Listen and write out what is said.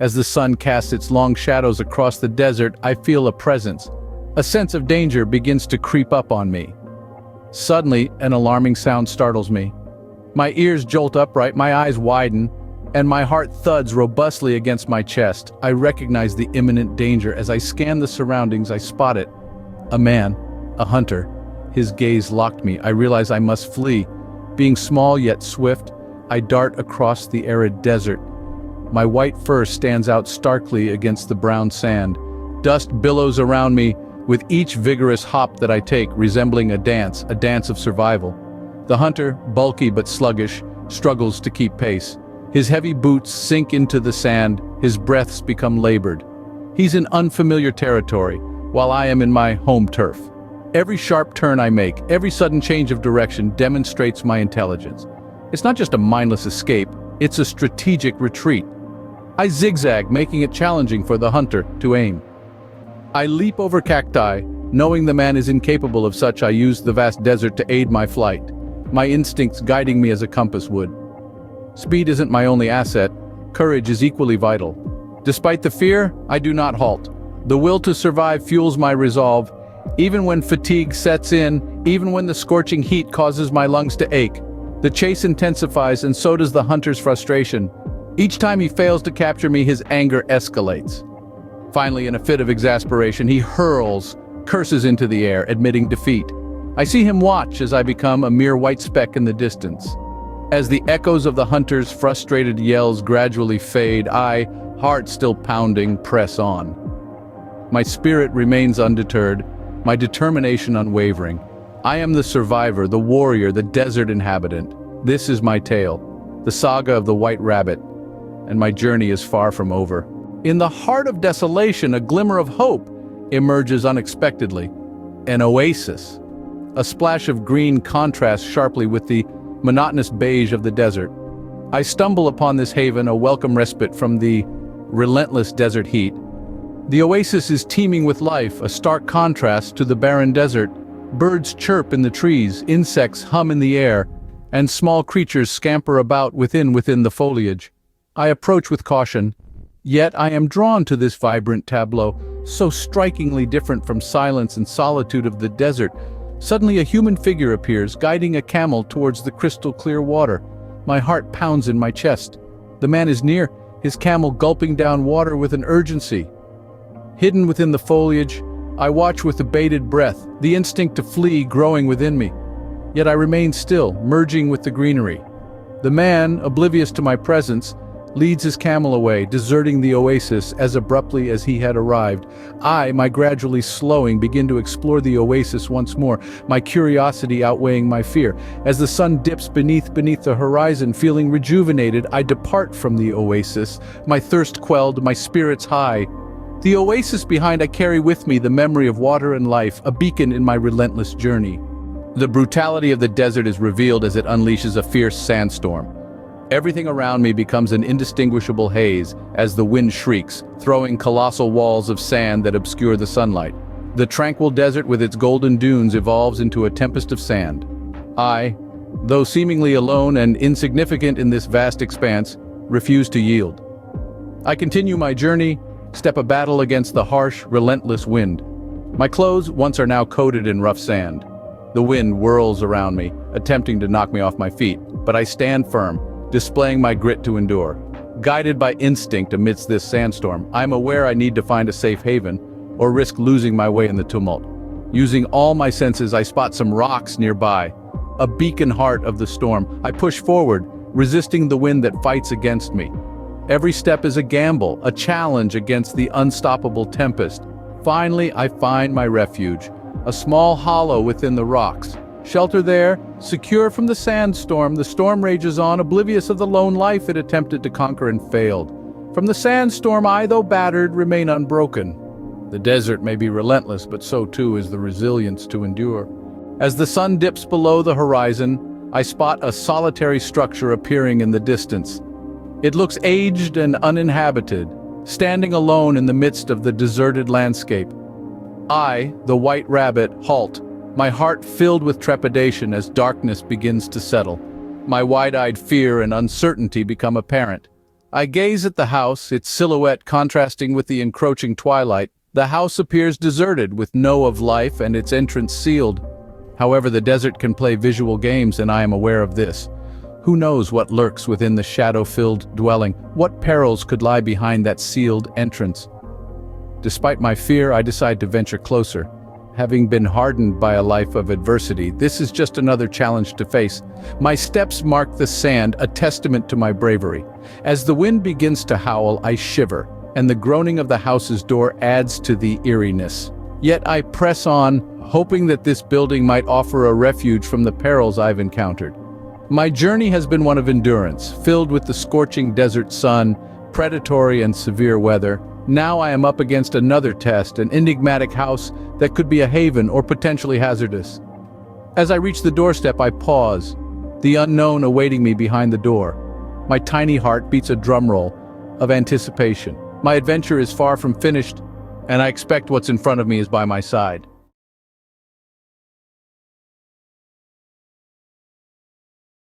As the sun casts its long shadows across the desert, I feel a presence. A sense of danger begins to creep up on me. Suddenly, an alarming sound startles me. My ears jolt upright, my eyes widen, and my heart thuds robustly against my chest. I recognize the imminent danger. As I scan the surroundings, I spot it. A man, a hunter. His gaze locked me. I realize I must flee. Being small yet swift, I dart across the arid desert. My white fur stands out starkly against the brown sand. Dust billows around me with each vigorous hop that I take, resembling a dance of survival. The hunter, bulky but sluggish, struggles to keep pace. His heavy boots sink into the sand, his breaths become labored. He's in unfamiliar territory, while I am in my home turf. Every sharp turn I make, every sudden change of direction demonstrates my intelligence. It's not just a mindless escape, it's a strategic retreat. I zigzag, making it challenging for the hunter to aim. I leap over cacti, knowing the man is incapable of such. I use the vast desert to aid my flight, my instincts guiding me as a compass would. Speed isn't my only asset, courage is equally vital. Despite the fear, I do not halt. The will to survive fuels my resolve, even when fatigue sets in, even when the scorching heat causes my lungs to ache. The chase intensifies, and so does the hunter's frustration. Each time he fails to capture me, his anger escalates. Finally, in a fit of exasperation, he hurls curses into the air, admitting defeat. I see him watch as I become a mere white speck in the distance. As the echoes of the hunter's frustrated yells gradually fade, I, heart still pounding, press on. My spirit remains undeterred, my determination unwavering. I am the survivor, the warrior, the desert inhabitant. This is my tale, the saga of the White Rabbit, and my journey is far from over. In the heart of desolation, a glimmer of hope emerges unexpectedly. An oasis. A splash of green contrasts sharply with the monotonous beige of the desert. I stumble upon this haven, a welcome respite from the relentless desert heat. The oasis is teeming with life, a stark contrast to the barren desert. Birds chirp in the trees, insects hum in the air, and small creatures scamper about within the foliage. I approach with caution, yet I am drawn to this vibrant tableau, so strikingly different from silence and solitude of the desert. Suddenly a human figure appears, guiding a camel towards the crystal-clear water. My heart pounds in my chest. The man is near, his camel gulping down water with an urgency. Hidden within the foliage, I watch with abated breath, the instinct to flee growing within me. Yet I remain still, merging with the greenery. The man, oblivious to my presence, leads his camel away, deserting the oasis as abruptly as he had arrived. I, my gradually slowing, begin to explore the oasis once more, my curiosity outweighing my fear. As the sun dips beneath the horizon, feeling rejuvenated, I depart from the oasis, my thirst quelled, my spirits high. The oasis behind, I carry with me the memory of water and life, a beacon in my relentless journey. The brutality of the desert is revealed as it unleashes a fierce sandstorm. Everything around me becomes an indistinguishable haze as the wind shrieks, throwing colossal walls of sand that obscure the sunlight. The tranquil desert with its golden dunes evolves into a tempest of sand. I, though seemingly alone and insignificant in this vast expanse, refuse to yield. I continue my journey, step a battle against the harsh, relentless wind. My clothes once are now coated in rough sand. The wind whirls around me, attempting to knock me off my feet, but I stand firm, displaying my grit to endure. Guided by instinct amidst this sandstorm, I'm aware I need to find a safe haven, or risk losing my way in the tumult. Using all my senses, I spot some rocks nearby, a beacon heart of the storm. I push forward, resisting the wind that fights against me. Every step is a gamble, a challenge against the unstoppable tempest. Finally, I find my refuge, a small hollow within the rocks. Shelter there, secure from the sandstorm, the storm rages on, oblivious of the lone life it attempted to conquer and failed. From the sandstorm, I, though battered, remain unbroken. The desert may be relentless, but so too is the resilience to endure. As the sun dips below the horizon, I spot a solitary structure appearing in the distance. It looks aged and uninhabited, standing alone in the midst of the deserted landscape. I, the White Rabbit, halt, my heart filled with trepidation as darkness begins to settle. My wide-eyed fear and uncertainty become apparent. I gaze at the house, its silhouette contrasting with the encroaching twilight. The house appears deserted, with no of life and its entrance sealed. However, the desert can play visual games, and I am aware of this. Who knows what lurks within the shadow-filled dwelling? What perils could lie behind that sealed entrance? Despite my fear, I decide to venture closer. Having been hardened by a life of adversity, this is just another challenge to face. My steps mark the sand, a testament to my bravery. As the wind begins to howl, I shiver, and the groaning of the house's door adds to the eeriness. Yet I press on, hoping that this building might offer a refuge from the perils I've encountered. My journey has been one of endurance, filled with the scorching desert sun, predatory and severe weather. Now I am up against another test, an enigmatic house that could be a haven or potentially hazardous. As I reach the doorstep, I pause, the unknown awaiting me behind the door. My tiny heart beats a drumroll of anticipation. My adventure is far from finished, and I expect what's in front of me is by my side.